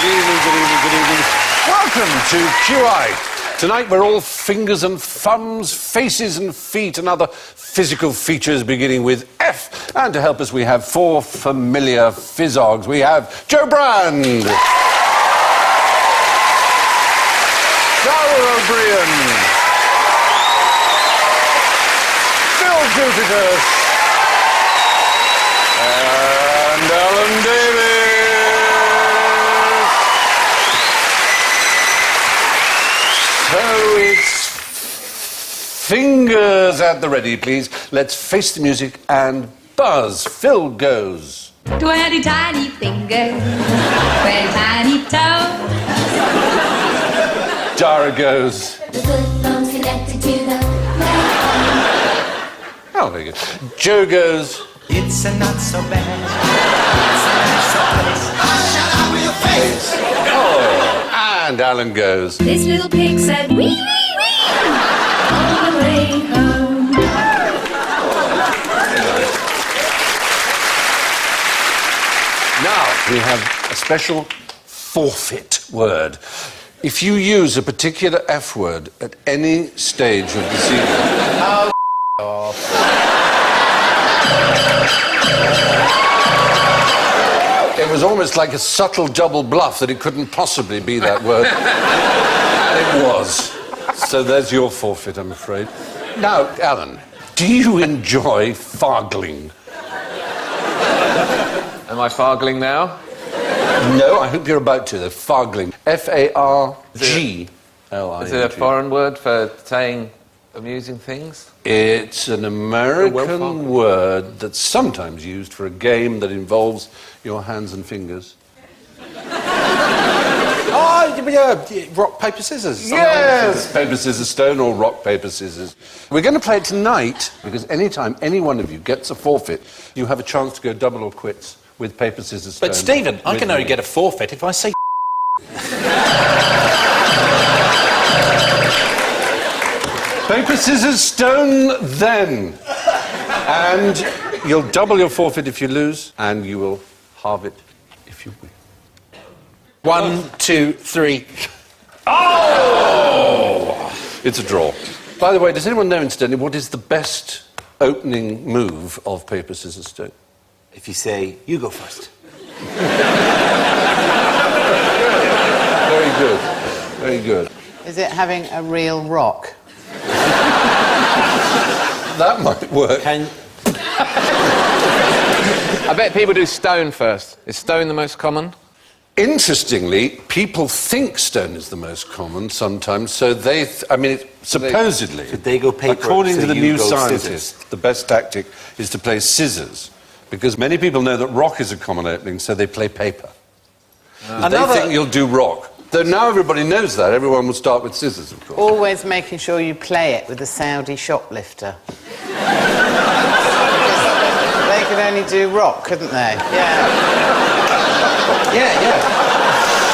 Good evening, good evening, good evening. Welcome to QI. Tonight we're all fingers and thumbs, faces and feet and other physical features beginning with F. And to help us we have four familiar fizzogs. We have Joe Brand. Sarah O'Brien. Phil Gutekus. And Alan Davis. So it's fingers at the ready, please. Let's face the music and buzz. Phil goes. 20 tiny fingers, 20 tiny toes. Dara goes. The good bones connected to the Oh, very good. Joe goes. It's a not so bad. It's a not so place. I'll shut up with your face. Oh, and Alan goes. This little pig said wee, wee, wee, all the way home. Now, we have a special forfeit word. If you use a particular F word at any stage of the season... Oh, It was almost like a subtle double bluff that it couldn't possibly be that word. It was. So there's your forfeit, I'm afraid. Now, Alan, do you enjoy fargling? Am I fargling now? No, I hope you're about to. They're fargling. F-A-R-G-L-I-N-G. Is it a foreign word for saying amusing things? It's an American word that's sometimes used for a game that involves your hands and fingers. Oh, yeah, rock, paper, scissors. Yes! Paper, scissors, stone, or rock, paper, scissors. We're going to play it tonight because anytime any one of you gets a forfeit, you have a chance to go double or quits with paper, scissors, stone. But, Stephen, I can only get a forfeit if I say Paper, scissors, stone, then. And you'll double your forfeit if you lose, and you will halve it if you win. 1, 2, 3. Oh! It's a draw. By the way, does anyone know, incidentally, what is the best opening move of paper, scissors, stone? If you say, you go first. Very good. Very good. Is it having a real rock? That might work. I bet people do stone first. Is stone the most common? Interestingly, people think stone is the most common sometimes, so they... supposedly, Should they go paper, according so to the you new go scientists, scissors? the best tactic is to play scissors, because many people know that rock is a common opening, so they play paper. They think you'll do rock. Though now everybody knows that, everyone will start with scissors, of course. Always making sure you play it with the Saudi shoplifter. They could only do rock, couldn't they? Yeah. Yeah.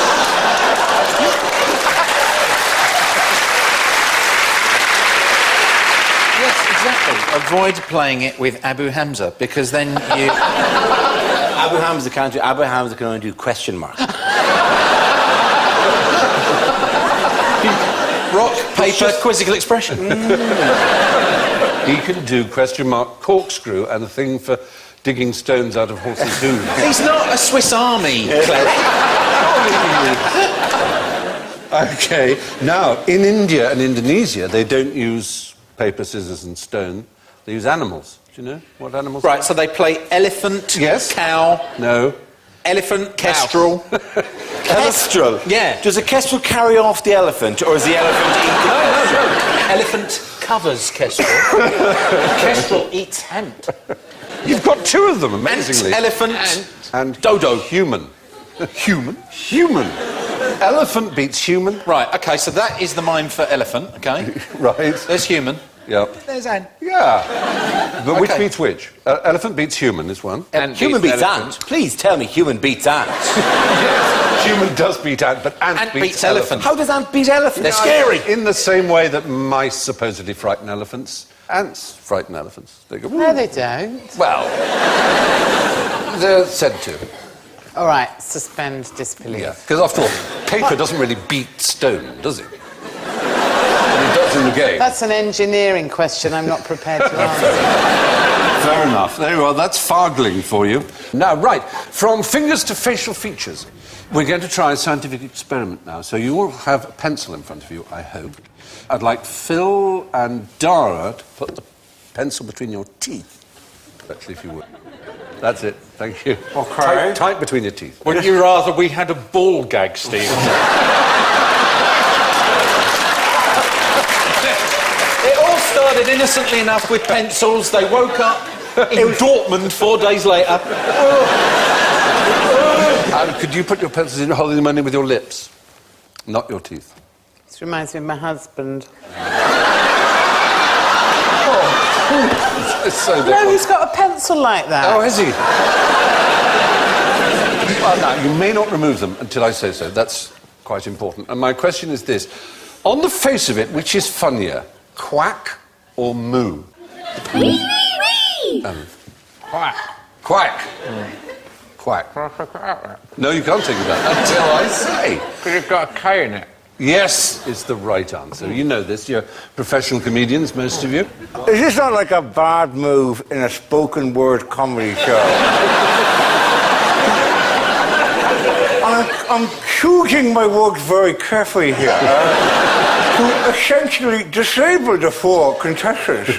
Yes, exactly. Avoid playing it with Abu Hamza, because then you... Abu Hamza can't do... Abu Hamza can only do question mark. Rock, paper, quizzical expression. He can do question mark, corkscrew, and a thing for digging stones out of horses' hooves. He's not a Swiss Army cleric. OK, now, in India and Indonesia, they don't use paper, scissors and stone. They use animals. Do you know what animals Right, so they play elephant, Yes. cow, No. elephant, kestrel. Kestrel? Yeah. Does a kestrel carry off the elephant, or is the elephant eating the kestrel? Elephant covers kestrel. Kestrel eats ant. You've got two of them, amazingly. Ant, elephant, and dodo. Human. Human. Human. Elephant beats human. Right, OK, so that is the mime for elephant, OK? Right. There's human. Yep. There's ant. Yeah. But which Okay. beats which? Elephant beats human is one. Ant Human beats elephant. ant. Please tell me human beats ant. Human does beat ant, but ant beats elephant. How does ant beat elephant? They're scary. In the same way that mice supposedly frighten elephants, ants frighten elephants. They go, No, they don't. well, they're said to. All right, suspend disbelief. Yeah, because after all, paper doesn't really beat stone, does it? It does in the game. That's an engineering question I'm not prepared to answer. Fair enough. There you are. That's Fargling for you. Now, right, from fingers to facial features. We're going to try a scientific experiment now. So you all have a pencil in front of you, I hope. I'd like Phil and Dara to put the pencil between your teeth. Actually, if you would. That's it. Thank you. Okay. Tight between your teeth. Wouldn't you rather we had a ball gag, Steve? It all started innocently enough with pencils. They woke up in Dortmund 4 days later. Could you put your pencils in, holding them only with your lips, not your teeth? This reminds me of my husband. It's so No, different. he's got a pencil like that. Oh, is he? Well, now, you may not remove them until I say so. That's quite important. And my question is this. On the face of it, which is funnier, quack or moo? Quack. Quack. Quack. No, you can't think of that until I say. Because you've got a K in it. Yes is the right answer. You know this. You're professional comedians, most of you. Is this not like a bad move in a spoken word comedy show? I'm choosing my words very carefully here to essentially disable the 4 contestants.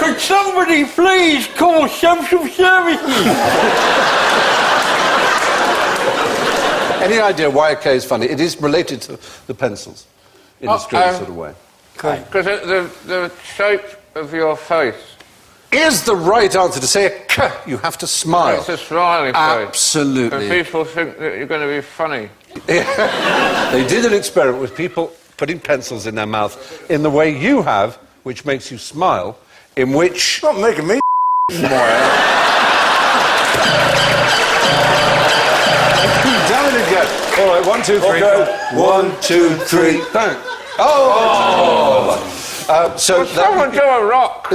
Could somebody please call social services? Any idea why a K is funny? It is related to the pencils in a strange sort of way. Because the shape of your face. Is the right answer to say a K, you have to smile. It's a smiley face. Absolutely. And people think that you're going to be funny. They did an experiment with people putting pencils in their mouth in the way you have, which makes you smile, in which... Not making me smile. Down it again. All right, 1, 2, 3. Okay. 1, 2, 3. Bang. Oh! So Someone do a rock.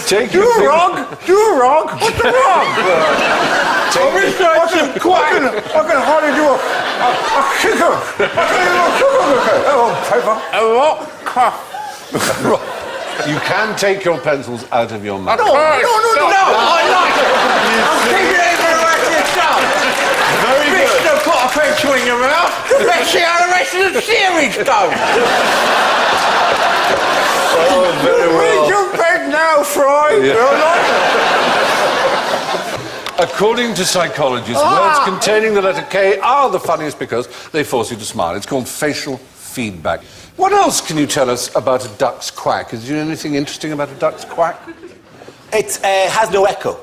Take Do a rock? Do a rock? What's the rock? I can hardly do a kicker. I can do a kicker. Oh, paper. A rock cuff. You can take your pencils out of your mouth. No, I like it. I'm keeping it for the rest of the show. Very good. Still put a pencil in your mouth. Let's see how the rest of the series goes. Oh, very well. Read your bed now, Fry. According to psychologists, words containing the letter K are the funniest because they force you to smile. It's called facial feedback. What else can you tell us about a duck's quack? Is there anything interesting about a duck's quack? It has no echo.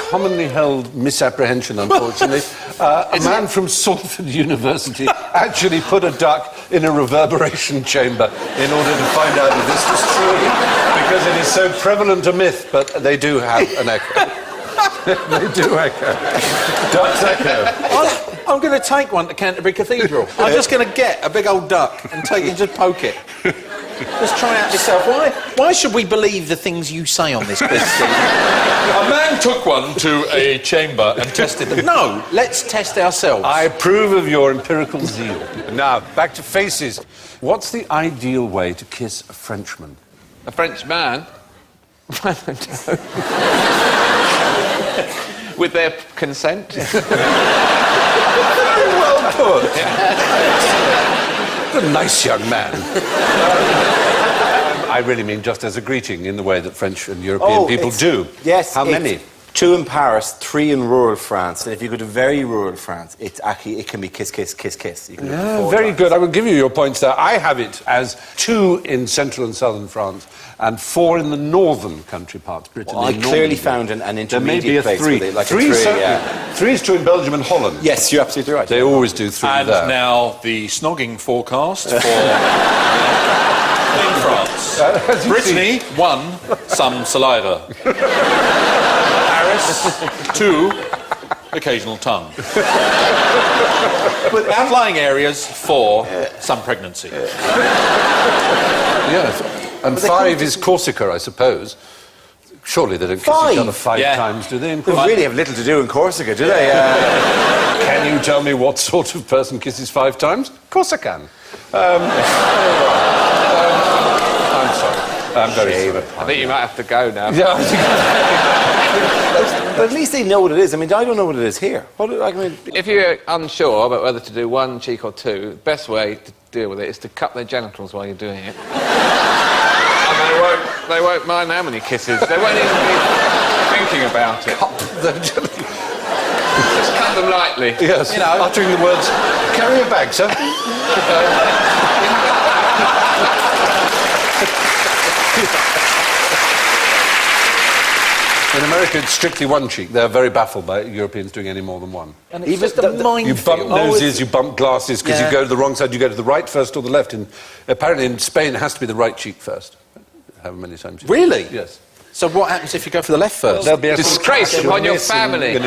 Commonly held misapprehension, unfortunately. A man from Salford University actually put a duck in a reverberation chamber in order to find out if this was true, because it is so prevalent a myth, but they do have an echo. They do echo. Ducks echo. I'm going to take one to Canterbury Cathedral. I'm just going to get a big old duck and take it and just poke it. Just try out yourself. Why should we believe the things you say on this quiz, Steve? A man took one to a chamber and Tested them. No, let's test ourselves. I approve of your empirical zeal. Now, back to faces. What's the ideal way to kiss a Frenchman? A French man. With their consent. Very well put. A nice young man. I really mean just as a greeting in the way that French and European people do. Yes. How many? 2 in Paris, 3 in rural France. And if you go to very rural France, it can be kiss, kiss, kiss, kiss. You can do it Yeah, 4 very times. good. I will give you your points there. I have it as 2 in central and southern France and 4 in the northern country parts, Brittany. Well, I clearly found an There may be a intermediate place 3. with it, like a 3, three, certainly. yeah. 3 is true in Belgium and Holland. Yes, you're absolutely right. They always do 3 And there. now the snogging forecast for in France. As you Brittany, 1, some saliva. Paris, 2, occasional tongue. But outlying areas, 4, some pregnancy. Yes. And 5 is Corsica, I suppose. Surely they don't kiss each other 5 times, do they? They really have little to do in Corsica, do they? Can you tell me what sort of person kisses 5 times? Of course I can. I'm sorry. I'm very sorry. I think you might have to go now. Yeah, I think But at least they know what it is. I mean, I don't know what it is here. If you're unsure about whether to do 1 cheek or 2, the best way to deal with it is to cup their genitals while you're doing it. And they won't mind how many kisses. They won't even be thinking about it. Just cut them lightly. Yes, uttering the words, carry a bag, sir. In America, it's strictly 1 cheek. They're very baffled by Europeans doing any more than 1. And it's just a minefield. You bump noses, you bump glasses, because you go to the wrong side. You go to the right first or the left. Apparently in Spain, it has to be the right cheek first. However many times. Really? Yes. So what happens if you go for the left first? There'll be a disgrace upon your family. In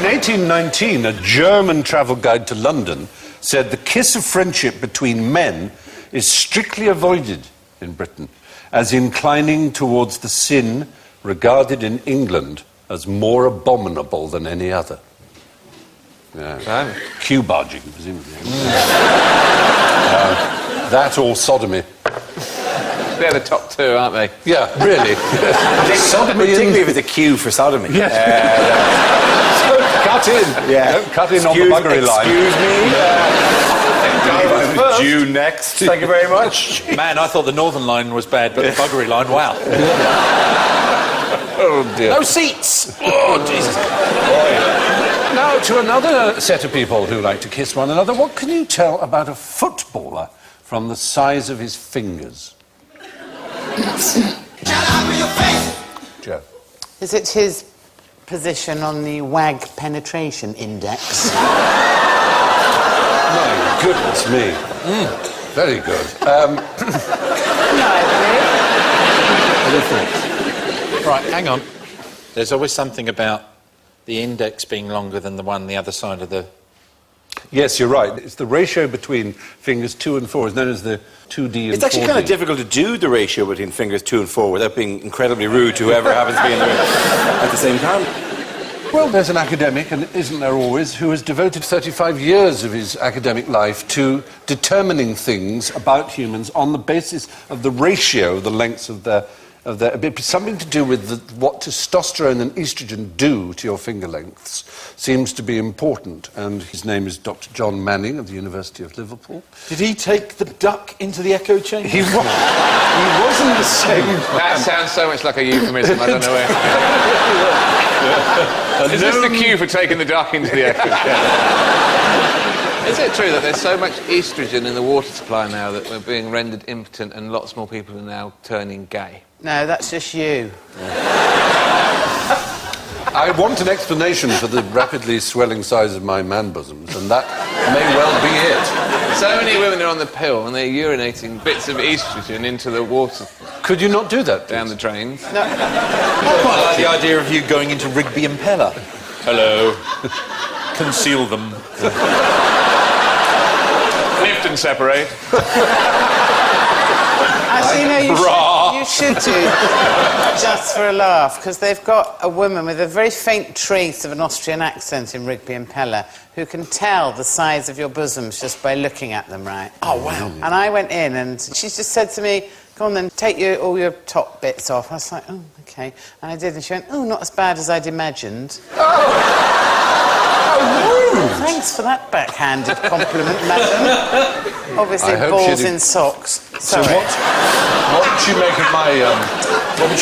1819, a German travel guide to London said the kiss of friendship between men is strictly avoided in Britain, as inclining towards the sin regarded in England as more abominable than any other. Yeah. Queue barging, presumably. That or sodomy. They're the top 2, aren't they? Yeah, really. Sodomy, particularly if it's a queue for sodomy. Yes. Cut in. Yeah. Don't cut in on the buggery line. Excuse me. Due next. Thank you very much. Man, I thought the Northern line was bad, but the buggery line, wow. Oh, dear. No seats! Oh, Jesus. Now, to another set of people who like to kiss one another, what can you tell about a footballer from the size of his fingers? Joe. Is it his position on the WAG penetration index? My goodness me. Very good. Right, hang on. There's always something about the index being longer than the one the other side of the... Yes, you're right. It's the ratio between fingers 2 and 4 is known as the 2D and 4D. It's actually kind of difficult to do the ratio between fingers 2 and 4 without being incredibly rude to whoever happens to be in the room at the same time. Well, there's an academic, and isn't there always, who has devoted 35 years of his academic life to determining things about humans on the basis of the ratio, the lengths of their something to do with what testosterone and estrogen do to your finger lengths seems to be important, and his name is Dr. John Manning of the University of Liverpool. Did he take the duck into the echo chamber? He wasn't the same. That sounds so much like a euphemism, I don't know where. Is this the cue for taking the duck into the echo chamber? Is it true that there's so much estrogen in the water supply now that we're being rendered impotent and lots more people are now turning gay? No, that's just you. I want an explanation for the rapidly swelling size of my man bosoms, and that may well be it. So many women are on the pill and they're urinating bits of estrogen into the water. Could you not do that, down the drains? No. I quite like the idea of you going into Rigby and Peller. Hello. Conceal them. Lift and separate. Actually, no, you should do just for a laugh, because they've got a woman with a very faint trace of an Austrian accent in Rigby and Peller who can tell the size of your bosoms just by looking at them, right? Oh, wow. And I went in and she just said to me, go on then, take all your top bits off. I was like, oh, OK. And I did, and she went, oh, not as bad as I'd imagined. Thanks for that backhanded compliment, madam. Obviously, balls in socks. Sorry. So what did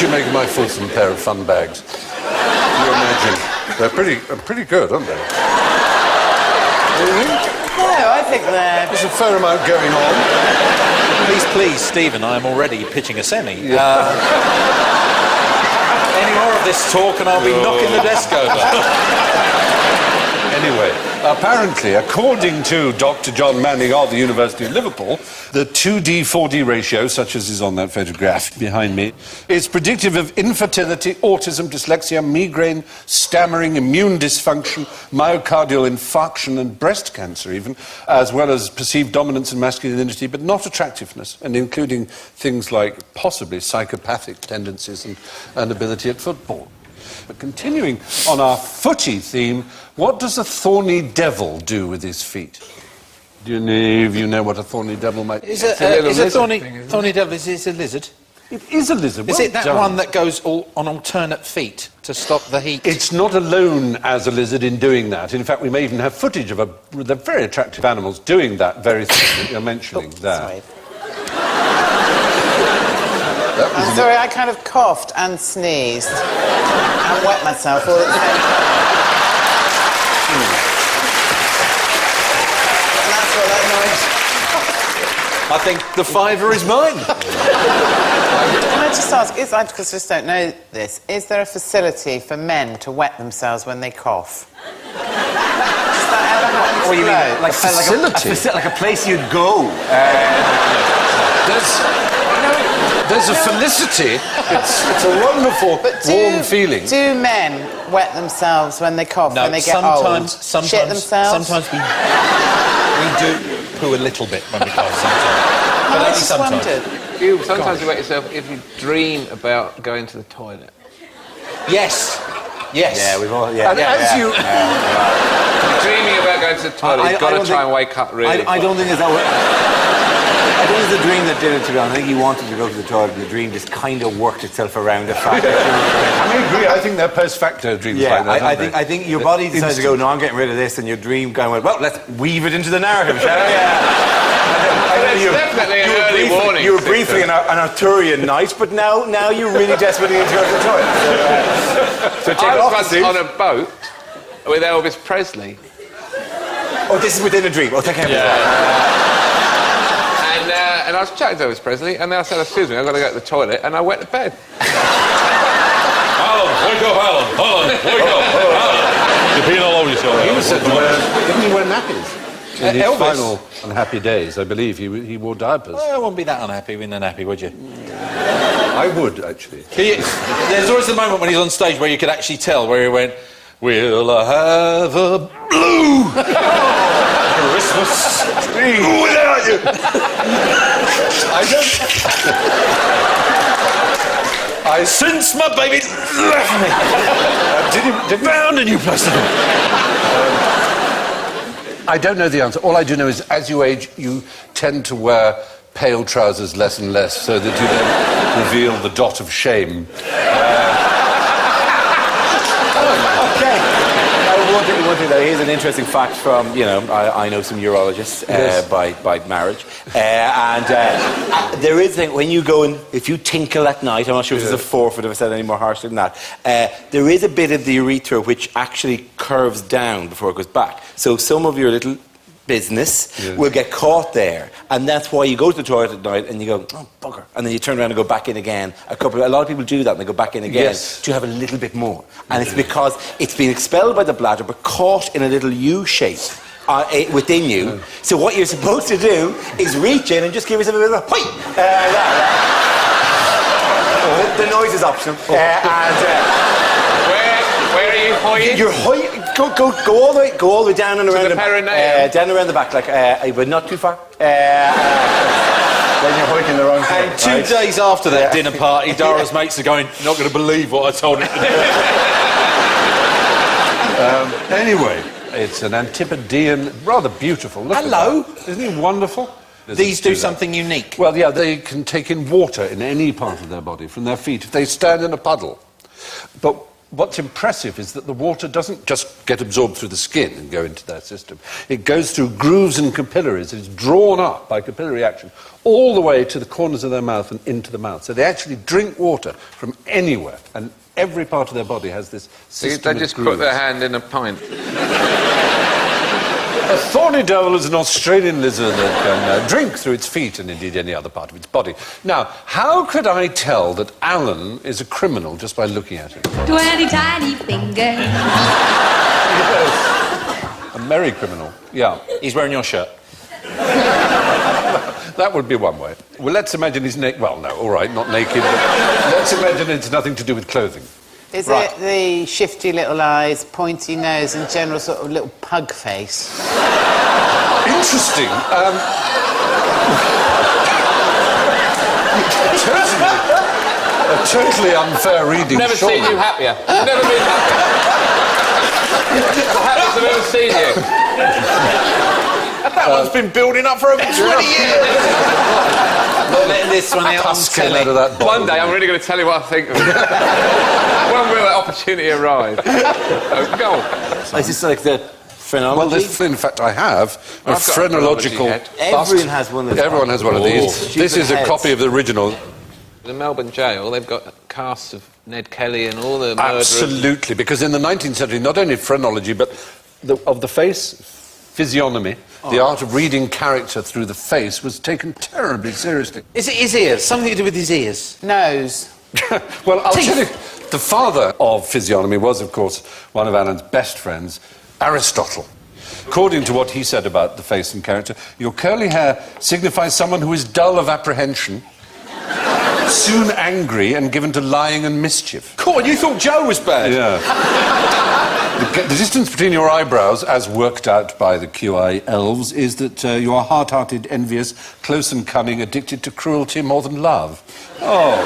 you make of my fulsome pair of fun bags? Can you imagine? They're pretty good, aren't they? No, I think there's a fair amount going on. Please, Stephen, I am already pitching a semi. Any more of this talk and I'll be knocking the desk over. Anyway, apparently, according to Dr. John Manning of the University of Liverpool, the 2D/4D ratio, such as is on that photograph behind me, is predictive of infertility, autism, dyslexia, migraine, stammering, immune dysfunction, myocardial infarction and breast cancer even, as well as perceived dominance and masculinity, but not attractiveness, and including things like possibly psychopathic tendencies and ability at football. But continuing on our footy theme, what does a thorny devil do with his feet? Do any of you know what a thorny devil might be? Is a thorny devil, is it a lizard? It is a lizard. Is Well it that done. one that goes all on alternate feet to stop the heat? It's not alone as a lizard in doing that. In fact, we may even have footage of the very attractive animals doing that very thing that you're mentioning there. Sorry. I'm sorry, I kind of coughed and sneezed and wet myself all at the same time. And that's what that noise. I think the fiver is mine. Can I just ask, because I just don't know this, is there a facility for men to wet themselves when they cough? Does that ever happen? What do you mean? Like facility? like a place you'd go. There's a felicity. It's a wonderful, warm feeling. Do men wet themselves when they cough, when they get old? Shit themselves? Sometimes we do poo a little bit when we cough, sometimes. But I only just sometimes. wondered. Sometimes you wet yourself if you dream about going to the toilet. Yes. Yes. Yeah, we've all... Yeah, And as you... You're dreaming about going to the toilet, you've got to try and wake up really. I don't think it's that way. I think it's the dream that did it to be honest. I think he wanted to go to the toilet and the dream just kind of worked itself around the fact that... I agree. I think they're post-facto dreams like that, aren't they? I think your body decides to go, no, I'm getting rid of this, and your dream kind of went, well, let's weave it into the narrative, shall we? There's definitely an early warning. You were briefly an Arthurian knight, but now you're really desperately going to go to the toilet. So take I off was the once suit. on a boat with Elvis Presley. Oh, this is within a dream. Oh, thank you. And I was chatting to Elvis Presley, and then I said, excuse me, I've got to go to the toilet, and I went to bed. Alan, wake up, Alan. Alan, wake up. Alan. You're peeing all over yourself. He was said to wear... Didn't he wear nappies? In his Elvis? final unhappy days, I believe, he wore diapers. I wouldn't be that unhappy with a nappy, would you? I would, actually. There's always the moment when he's on stage where you could actually tell, where he went, "Will I have a blue Christmas tree without you?" Since my baby left me, did found a new plastic. I don't know the answer. All I do know is, as you age, you tend to wear pale trousers less and less, so that you don't reveal the dot of shame. One thing, though, here's an interesting fact from, I know some urologists by marriage. There is a thing, when you go and, if you tinkle at night, I'm not sure if it's a forfeit if I said any more harshly than that, there is a bit of the urethra which actually curves down before it goes back. So some of your little business will get caught there, and that's why you go to the toilet at night and you go, oh bugger, and then you turn around and go back in again. A lot of people do that and they go back in again to have a little bit more, and it's because it's been expelled by the bladder but caught in a little U shape within you. So what you're supposed to do is reach in and just give yourself a bit of a hoi! The noise is optional. Where are you hoying? You're hoying. Go all the way down and around the perineum. down around the back, but not too far. Then you're hoiking the wrong thing. And 2 days after that dinner party, Dara's mates are going, "Not going to believe what I told him to do." Anyway, it's an Antipodean, rather beautiful. Look Hello. at that. Isn't he wonderful? These do something unique. Well, yeah, they can take in water in any part of their body from their feet if they stand in a puddle. But what's impressive is that the water doesn't just get absorbed through the skin and go into their system. It goes through grooves and capillaries. It's drawn up by capillary action all the way to the corners of their mouth and into the mouth. So they actually drink water from anywhere, and every part of their body has this system They of just grooves. put their hand in a pint. A thorny devil is an Australian lizard that can drink through its feet and indeed any other part of its body. Now, how could I tell that Alan is a criminal just by looking at him? 20 tiny fingers. merry criminal. Yeah. He's wearing your shirt. That would be one way. Well, let's imagine he's naked. Well, no, all right, not naked, but let's imagine it's nothing to do with clothing. Is it the shifty little eyes, pointy nose, and general sort of little pug face? Interesting. A totally unfair reading. Never seen you happier. Never been happier. The happiest I've ever seen you. That one's been building up for over 20 years. Not letting this one out on Pus came telly. out of that bottle. One day I'm really going to tell you what I think of it. When will that opportunity arrive? Go on. Is this like the phrenology? Well, in fact, I have a I've got a phrenological. head. Everyone has one of these. Everyone has one of these. This is a heads. copy of the original. The Melbourne jail, they've got casts of Ned Kelly and all the murderers. Absolutely, because in the 19th century, not only phrenology, but of the face, physiognomy, the art of reading character through the face was taken terribly seriously. Is it his ears? Something to do with his ears? Nose. Well, I'll tell you, the father of physiognomy was, of course, one of Alan's best friends, Aristotle. According to what he said about the face and character, your curly hair signifies someone who is dull of apprehension, soon angry and given to lying and mischief. Cool, you thought Joe was bad? Yeah. The distance between your eyebrows, as worked out by the QI elves, is that you are hard-hearted, envious, close and cunning, addicted to cruelty more than love. Oh.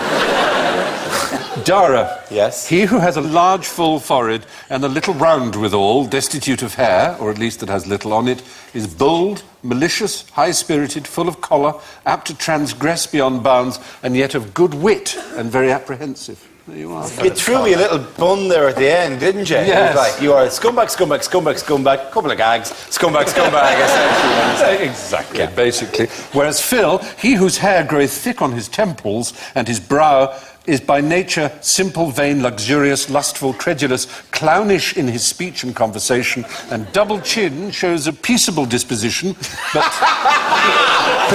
Dara. Yes? He who has a large, full forehead and a little round withal, destitute of hair, or at least that has little on it, is bold, malicious, high-spirited, full of choler, apt to transgress beyond bounds, and yet of good wit and very apprehensive. There you are. You threw me a little bun there at the end, didn't you? Yes. It was like, you are a scumbag, scumbag, scumbag, scumbag, couple of gags, scumbag, scumbag, essentially. Exactly, basically. Whereas Phil, he whose hair groweth thick on his temples and his brow is by nature simple, vain, luxurious, lustful, credulous, clownish in his speech and conversation, and double chin shows a peaceable disposition, but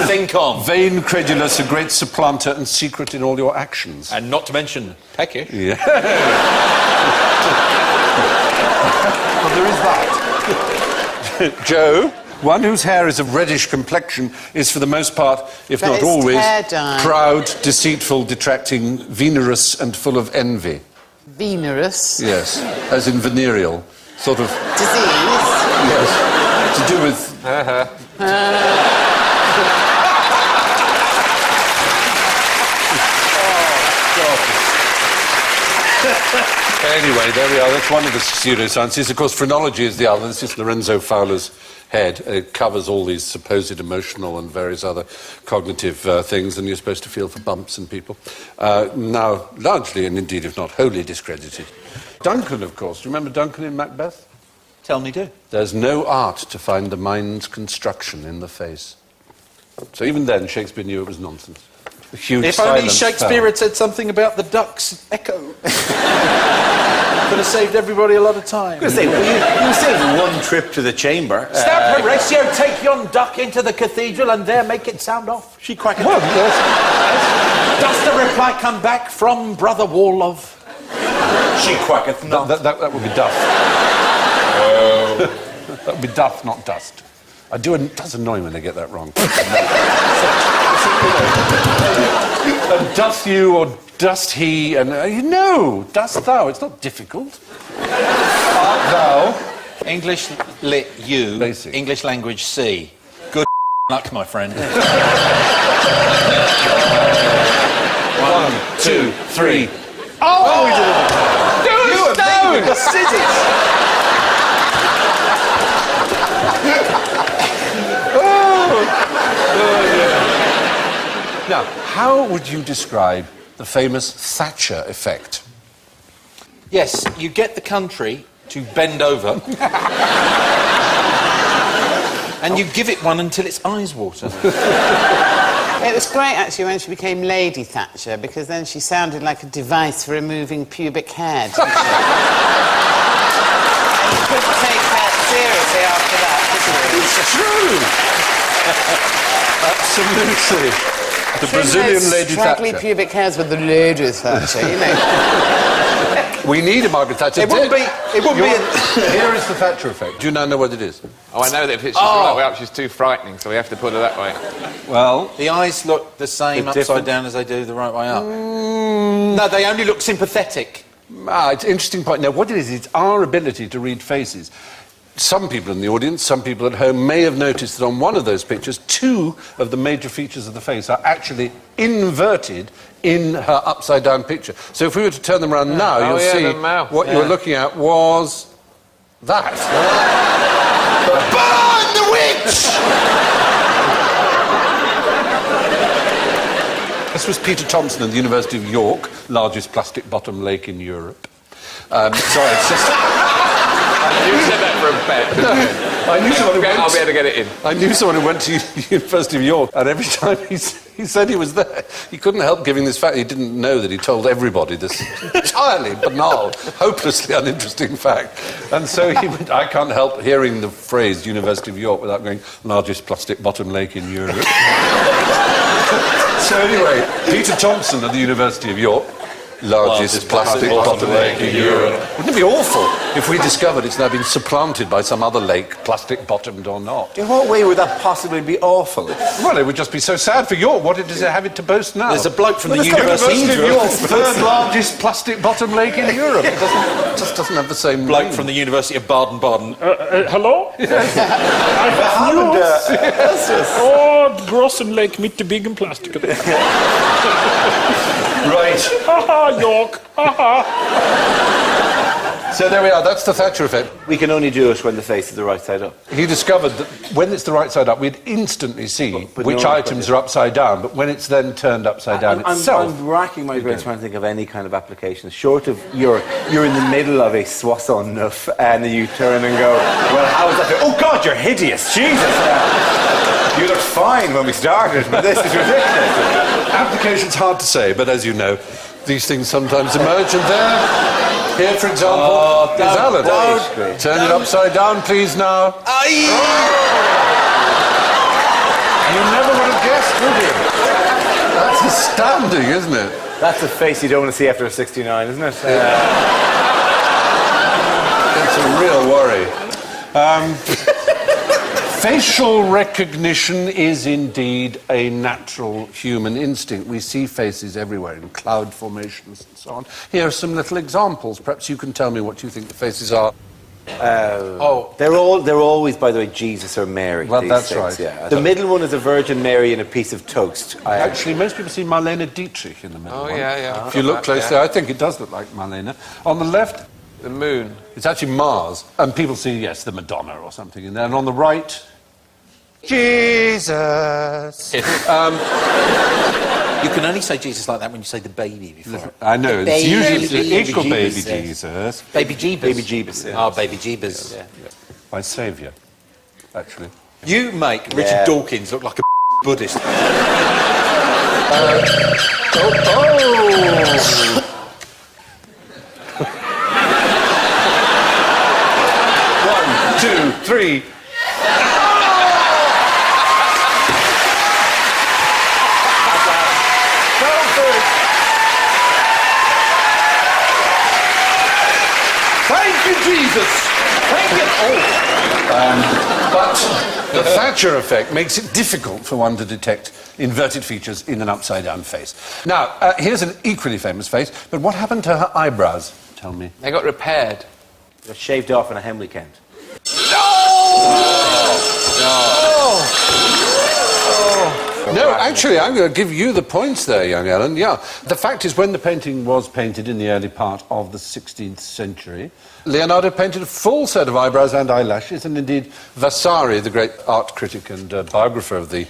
Think on. vain, credulous, a great supplanter, and secret in all your actions. And not to mention peckish. Yeah. Well, there is that. Joe, one whose hair is of reddish complexion, is for the most part, if But not it's always, hair dye. proud, deceitful, detracting, venerous, and full of envy. Venerous. Yes, as in venereal, sort of. Disease. Yes, to do with. Anyway, there we are. That's one of the pseudosciences. Of course, phrenology is the other. This is Lorenzo Fowler's head. It covers all these supposed emotional and various other cognitive things, and you're supposed to feel for bumps in people. Now, largely, and indeed, if not wholly discredited. Duncan, of course. Do you remember Duncan in Macbeth? Tell me, do. There's no art to find the mind's construction in the face. So even then, Shakespeare knew it was nonsense. A huge If only silence Shakespeare fell. had said something about the duck's echo. Could have saved everybody a lot of time. You still have one trip to the chamber. Stop, Horatio, take yon duck into the cathedral and there make it sound off. She quacked. Well, yes. Does the reply come back from Brother Warlove? She quacketh not. That would be duff. That would be duff, not dust. It does annoy me when they get that wrong. Doth you or dost he, and dost thou. It's not difficult. Art thou? English lit U, Basic. English language C. Good luck, my friend. 1, 2, 3. Oh, we did it! You and me with the scissors! Now, how would you describe the famous Thatcher effect? Yes, you get the country to bend over and you give it one until its eyes water. It was great, actually, when she became Lady Thatcher, because then she sounded like a device for removing pubic hair, didn't she? And you couldn't take her seriously after that, could you? It's true! Absolutely. The Brazilian Lady Straggly Thatcher. pubic hairs with the Lady Thatcher, you know. We need a Margaret Thatcher. It wouldn't be. Here is the Thatcher effect. Do you now know what it is? Oh, I know that if she's right way up, she's too frightening, so we have to put her that way. Well, The eyes look the same upside down as they do the right way up. No, they only look sympathetic. it's an interesting point. Now, what it is, it's our ability to read faces. Some people in the audience, some people at home may have noticed that on one of those pictures, two of the major features of the face are actually inverted in her upside-down picture. So if we were to turn them around now, you'll see the mouth. what you were looking at was that. Burn the witch! This was Peter Thompson at the University of York, largest plastic bottom lake in Europe. Sorry, it's just... You said that for a bet. I knew someone who I'll be able to get it in. I knew someone who went to University of York, and every time he said he was there, he couldn't help giving this fact. He didn't know that he told everybody this entirely banal, hopelessly uninteresting fact. And so I can't help hearing the phrase University of York without going, largest plastic bottom lake in Europe. So anyway, Peter Thompson at the University of York, largest plastic bottom lake in Europe. Wouldn't it be awful if we discovered it's now been supplanted by some other lake, plastic-bottomed or not? In what way would that possibly be awful? Well, it would just be so sad for York. What does it have it to boast now? There's a bloke from the University University of York, third largest plastic-bottom lake in Europe. It just doesn't have the same bloke ring. from the University of Baden-Baden. Hello? I have news. Oh, großen Lake mit den bigen Plastik. Right. Haha, York. Haha. So there we are. That's the Thatcher effect. We can only do it when the face is the right side up. He discovered that when it's the right side up, we'd instantly see which items are upside down, but when it's then turned upside down itself... I'm racking my brain trying to think of any kind of application, short of you're in the middle of a Soissons neuf and you turn and go, well, how is that? Oh, God, you're hideous. Jesus. You looked fine when we started, but this is ridiculous. Application's hard to say, but as you know, these things sometimes emerge, and here, for example, is Alan. Turn it upside down, please, now. You never would have guessed, would you? That's astounding, isn't it? That's a face you don't want to see after a 69, isn't it? It's a real worry. Facial recognition is indeed a natural human instinct. We see faces everywhere in cloud formations and so on. Here are some little examples. Perhaps you can tell me what you think the faces are. They're always, by the way, Jesus or Mary. Well, these that's things, right. Yeah. The middle one is a Virgin Mary and a piece of toast. Actually, most people see Marlene Dietrich in the middle one. Yeah. If you look closely, I think it does look like Marlene. On the left, The moon. it's actually Mars, and people see, yes, the Madonna or something in there. And on the right, Jesus. You can only say Jesus like that when you say the baby before. I know, it's usually equal baby Jesus. Baby Jeebus. Baby Jeebus, yeah. Oh, Baby Jeebus. Yeah. My saviour, actually. You make Richard Dawkins look like a Buddhist. One, two, three. Thank you, Jesus. Thank you. But the Thatcher effect makes it difficult for one to detect inverted features in an upside-down face. Now, here's an equally famous face, but what happened to her eyebrows? Tell me. They got repaired. They're shaved off in a hen weekend. No, actually, I'm going to give you the points there, young Ellen. Yeah. The fact is, when the painting was painted in the early part of the 16th century, Leonardo painted a full set of eyebrows and eyelashes, and indeed Vasari, the great art critic and biographer of the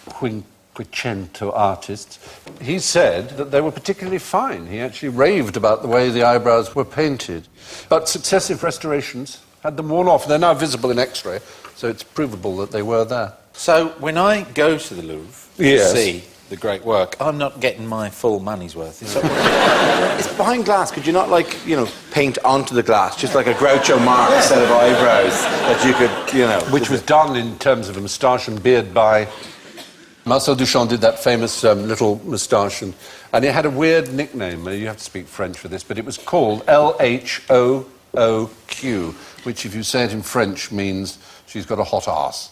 Quinquecento artists, he said that they were particularly fine. He actually raved about the way the eyebrows were painted. But successive restorations had them worn off. They're now visible in X-ray, so it's provable that they were there. So when I go to the Louvre Yes. to see the great work, I'm not getting my full money's worth. Is that It's behind glass. Could you not, paint onto the glass, just like a Groucho Marx set of eyebrows that you could, Which was done in terms of a moustache and beard by Marcel Duchamp did that famous little moustache, and it had a weird nickname. You have to speak French for this, but it was called L-H-O-O-Q, which, if you say it in French, means she's got a hot ass.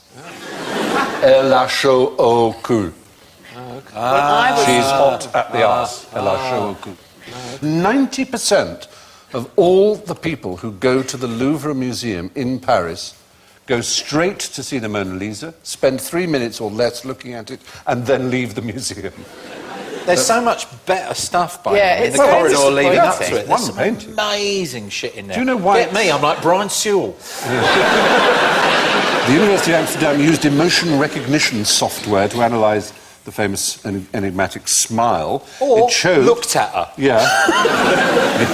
L-H-O-O-Q. She's hot at the arse. L-H-O-O-Q. 90% of all the people who go to the Louvre Museum in Paris go straight to see the Mona Lisa, spend 3 minutes or less looking at it, and then leave the museum. There's so much better stuff by Yeah, in it's the very corridor leading up to disappointing. it. There's One some painting. amazing shit in there. Do you know why Get me, I'm like Brian Sewell. The University of Amsterdam used emotion recognition software to analyse the famous enigmatic smile. Or it showed... looked at her. Yeah.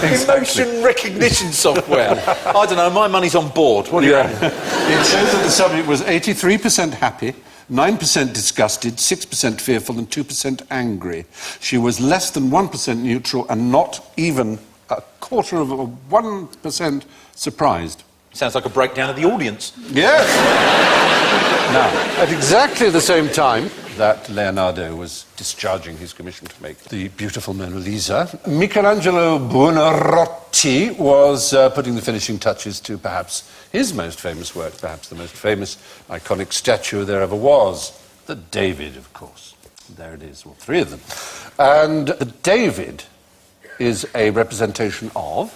Exactly. Emotion recognition software. I don't know, my money's on board. What do you reckon? It shows that the subject was 83% happy, 9% disgusted, 6% fearful and 2% angry. She was less than 1% neutral and not even 1% surprised. Sounds like a breakdown of the audience. Yes! Now, at exactly the same time that Leonardo was discharging his commission to make the beautiful Mona Lisa, Michelangelo Buonarroti was putting the finishing touches to perhaps his most famous work, perhaps the most famous iconic statue there ever was, the David, of course. There it is, well, 3 of them. And the David is a representation of...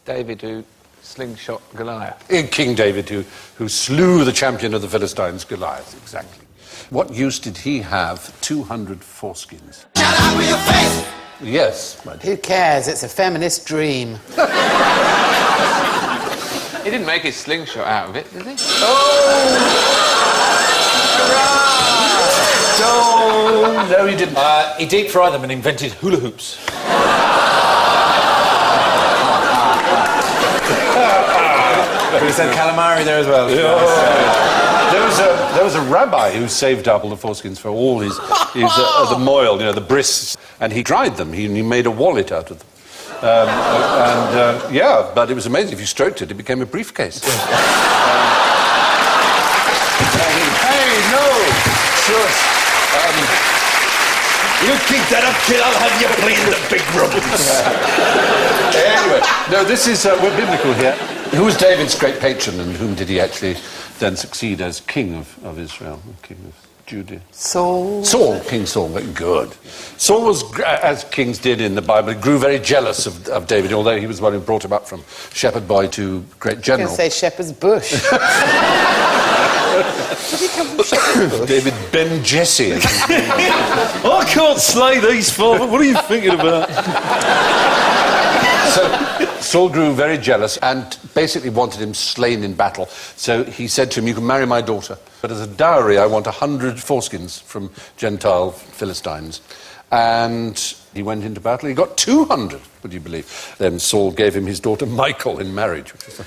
David who slingshot Goliath. King David, who slew the champion of the Philistines, Goliath, exactly. What use did he have 200 foreskins? Shut up with your face! Yes, my dear. Who cares? It's a feminist dream. He didn't make his slingshot out of it, did he? Oh, no, he didn't. He deep fried them and invented hula hoops. We said calamari there as well. There was a rabbi who saved up all the foreskins for all his the moil, the brists, and he dried them. He made a wallet out of them. Yeah, but it was amazing. If you stroked it, it became a briefcase. Hey, no! Shush. You keep that up, kid. I'll have you playing the big drums. Anyway, no, this is, we're biblical here. Who was David's great patron, and whom did he actually then succeed as king of Israel, king of Judea? Saul. Saul, King Saul, very good. Saul was, as kings did in the Bible, grew very jealous of David, although he was the one who brought him up from shepherd boy to great general. I was going to say shepherd's bush. Did he come from shepherd's bush? David Ben Jesse. I can't slay these, father. What are you thinking about? So Saul grew very jealous and basically wanted him slain in battle. So he said to him, you can marry my daughter, but as a dowry I want 100 foreskins from Gentile Philistines. And he went into battle, he got 200, would you believe? Then Saul gave him his daughter Michal in marriage, which is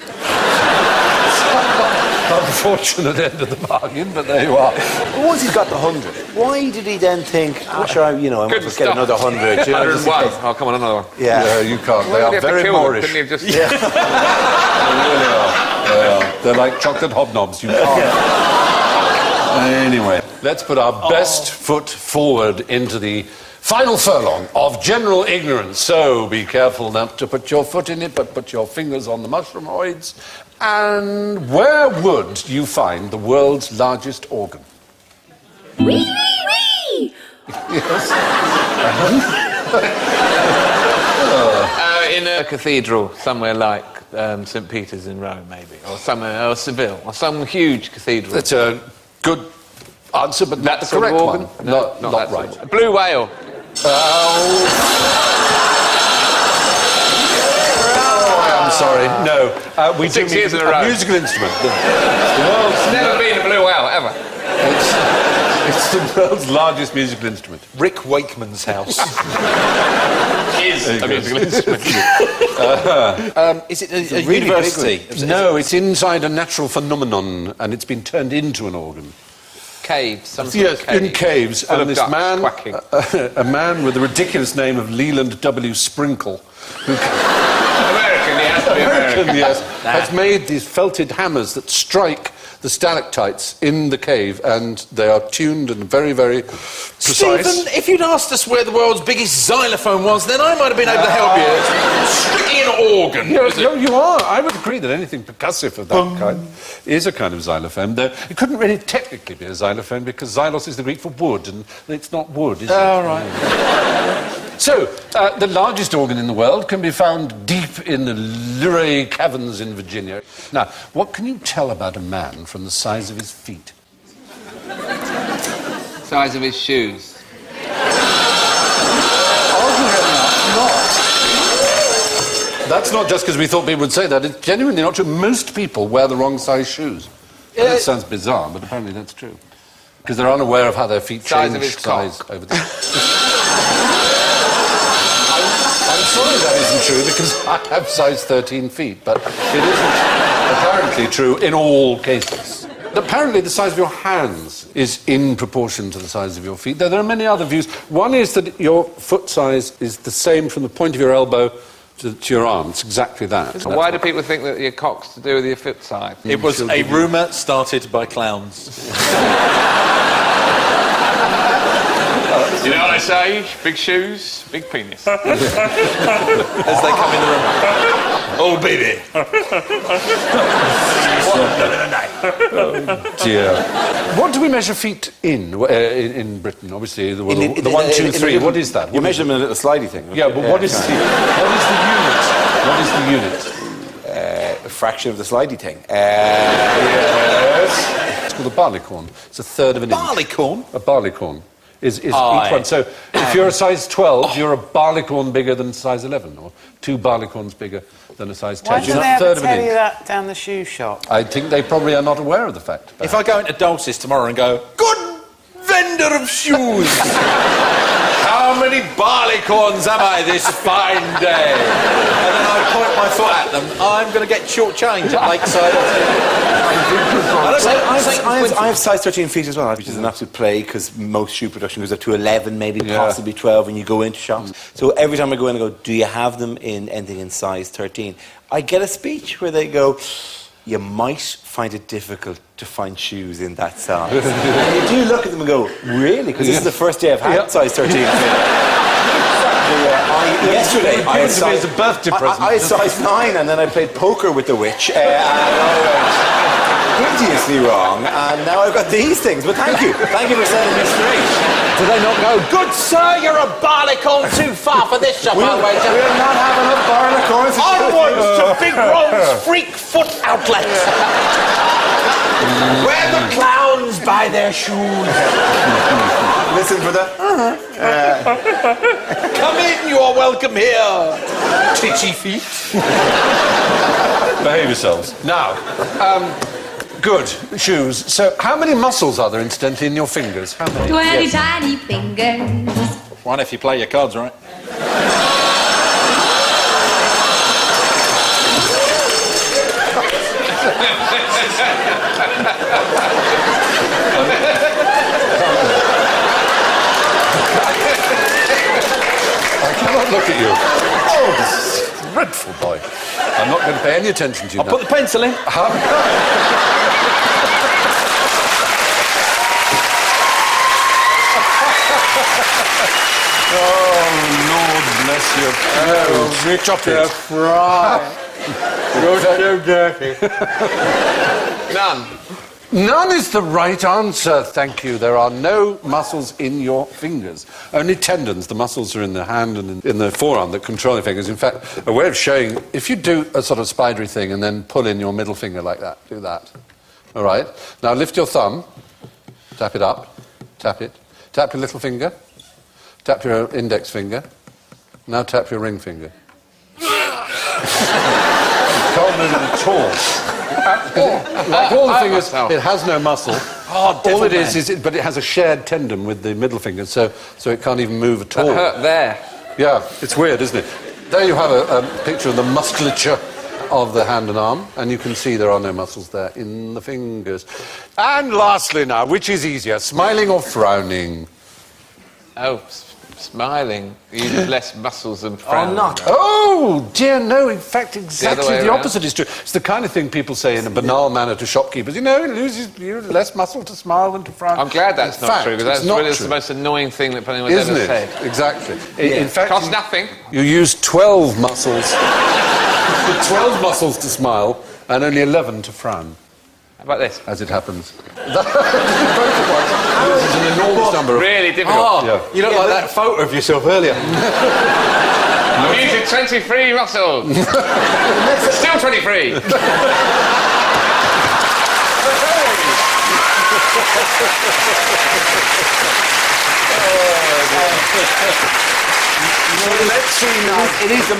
unfortunate end of the bargain, but there you are. But once he's got the 100, why did he then think, sure, I might Good just get another 100? You know, just in 101. case. Oh, come on, another one. Yeah. You can't. They Well, are you have to very kill them, Moorish. couldn't you just... They really are. They are. They're like chocolate hobnobs. You can't. Anyway, let's put our best foot forward into the final furlong of general ignorance. So be careful not to put your foot in it, but put your fingers on the mushroomoids. And where would you find the world's largest organ? Wee, wee, wee! Yes. in a cathedral somewhere like St. Peter's in Rome, maybe, or somewhere, or Seville, or some huge cathedral. That's a good answer, but not the sort of correct organ? one. No, not that right. sort of- A blue whale. I'm sorry. No, we 6 do years in a a row. musical instrument. It's never been a blue whale, ever. It's the world's largest musical instrument. Rick Wakeman's house. Is a musical instrument. Is it a Really university? big one. No, it's inside a natural phenomenon, and it's been turned into an organ. Caves, some sort Yes, of cave. in caves, Full and of this ducks man, quacking. a man with the ridiculous name of Leland W. Sprinkle, who American, he has to be American. yes, has made these felted hammers that strike the stalactites in the cave, and they are tuned and very, very precise. Stephen, if you'd asked us where the world's biggest xylophone was, then I might have been able to help you. Strictly an organ. No, you are. I would agree that anything percussive of that kind is a kind of xylophone, though it couldn't really technically be a xylophone because xylos is the Greek for wood, and it's not wood, is it? Oh, right. So, the largest organ in the world can be found deep in the Luray caverns in Virginia. Now, what can you tell about a man from the size of his feet? Size of his shoes. That's not just because we thought people would say that. It's genuinely not true. Most people wear the wrong size shoes. That sounds bizarre, but apparently that's true. Because they're unaware of how their feet change size over the... I'm sorry that isn't true, because I have size 13 feet, but it isn't apparently true in all cases. Apparently the size of your hands is in proportion to the size of your feet, though there are many other views. One is that your foot size is the same from the point of your elbow to your arm. It's exactly that. Why do people think that your cock's to do with your foot size? It was a rumour started by clowns. You know what I say? Big shoes, big penis. As they come in the room. Oh, baby. Dear. What do we measure feet in Britain? Obviously, the 1, 2, 3. What is that? You measure them in a little slidey thing. Yeah, but what is the unit? What is the unit? A fraction of the slidey thing. Yes. It's called a barleycorn. It's a third of an inch. Barleycorn? A barleycorn is each one. So if you're a size 12, you're a barleycorn bigger than size 11, or 2 barleycorns bigger than a size 10. Why do they ever tell you that down the shoe shop? I think they probably are not aware of the fact. If I go into Dulcis tomorrow and go, good vendor of shoes, how many barleycorns am I this fine day? And then I point my foot at them, I'm going to get short change at Lakeside. I have size 13 feet as well, which is an absolute plague because most shoe production goes up to 11, maybe possibly 12 when you go into shops. So every time I go in, I go, do you have them in anything in size 13? I get a speech where they go, you might find it difficult to find shoes in that size. And you do look at them and go, really? Because this is the first day I've had size 13 feet. Yesterday, I had size, a birthday present. I had size 9, and then I played poker with the witch. Hideously wrong, and now I've got these things. But thank you for setting me straight. Do they not go, Good sir, you're a barleycorn too far for this shop, I'll wager. We're not having a barleycorns. Onwards to Big Rome's Freak Foot Outlet, where the clowns buy their shoes. Listen for the... Come in, you are welcome here. Titchy feet. behave yourselves. Now, good, shoes. So how many muscles are there, incidentally, in your fingers? How many? 20 tiny fingers. One if you play your cards right. I cannot look at you. Oh, this is dreadful, boy. I'm not going to pay any attention to you I'll put the pencil in. Oh, Lord bless you. Oh, Richard Fry. You're so dirty. None. None is the right answer, thank you. There are no muscles in your fingers. Only tendons. The muscles are in the hand and in the forearm that control your fingers. In fact, a way of showing, if you do a sort of spidery thing and then pull in your middle finger like that, do that. All right? Now lift your thumb, tap it up, tap it, tap your little finger, tap your index finger, now tap your ring finger. You can't move it at all. Like all the fingers, it has no muscle. All it is but it has a shared tendon with the middle finger, so it can't even move at all. That hurt there. Yeah, it's weird, isn't it? There you have a picture of the musculature of the hand and arm, and you can see there are no muscles there in the fingers. And lastly now, which is easier, smiling or frowning? Oh, smiling uses less muscles than frowning. not. Oh, dear, no. In fact, exactly way the around. opposite is true. It's the kind of thing people say in a banal manner to shopkeepers. You know, you less muscle to smile than to frown. I'm glad that's In not fact, true, because it's that's not really true. the most annoying thing that anyone's Isn't ever it? said. Exactly. In fact, Costs nothing. you use 12 muscles. 12 muscles to smile and only 11 to frown, How about this? as it happens. Both at once. This is an enormous number of... Really difficult. Oh, Yeah. you look like that photo of yourself earlier. I'm using 23 muscles. Still 23. Let's see now.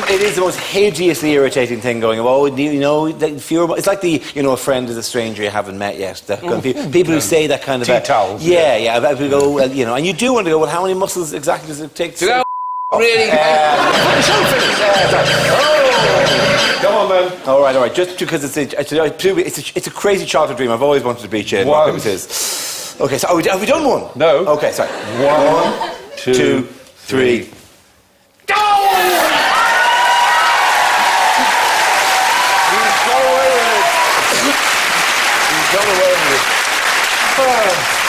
It is the most hideously irritating thing going. Oh, you know, it's like a friend is a stranger you haven't met yet. That kind of people who say that kind of Tea towels. Yeah. About people go, well, and you do want to go. Well, how many muscles exactly does it take? Do you know really? Come on, man. All right. Just because it's a crazy childhood dream. I've always wanted to beat you in rock, paper, scissors. Okay, so have we done one? No. Okay, sorry. 1, 2, 3.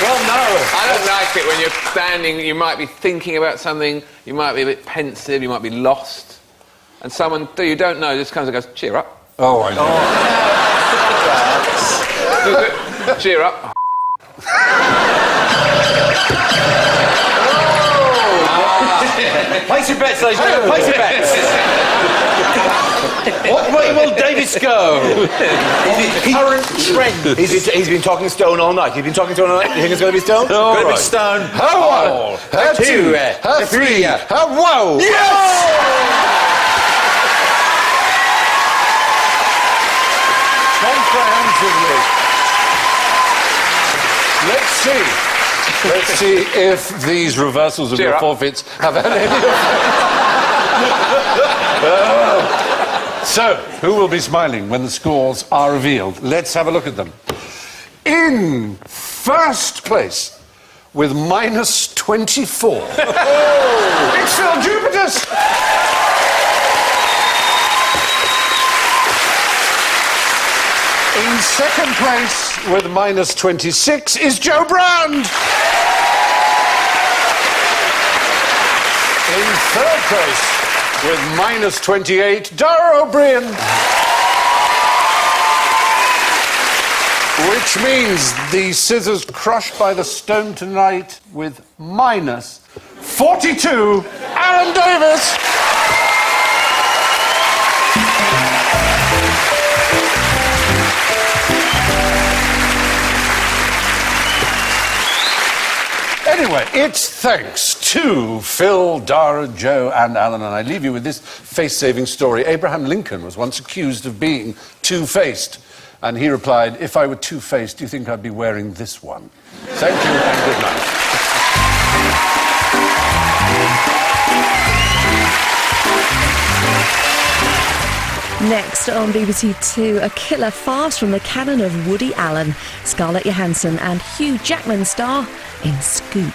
Well, no. I don't like it when you're standing, you might be thinking about something, you might be a bit pensive, you might be lost, and someone you don't know just comes and goes, cheer up. Oh, I know. Cheer up. Place your bets, ladies and gentlemen. Place your bets. What way will Davis go? Current trend. He's been talking stone all night. You've been talking stone all night. You think it's going to be stone? All Gonna be right. stone. Her 1, her 2, her 3, her whoa! Comprehensively. Let's see if these reversals of Cheer your up. forfeits have had any effect. So, who will be smiling when the scores are revealed? Let's have a look at them. In first place, with minus 24. It's Phil Jupiter's. In second place, with minus 26, is Joe Brand. In third place, with minus 28, Dara O'Brien. Which means the scissors crushed by the stone tonight with minus 42, Aaron Davis. Anyway, it's thanks to Phil, Dara, Joe and Alan, and I leave you with this face-saving story. Abraham Lincoln was once accused of being two-faced, and he replied, if I were two-faced, do you think I'd be wearing this one? Thank you and good night. Next on BBC Two, a killer farce from the canon of Woody Allen. Scarlett Johansson and Hugh Jackman star in Scoop.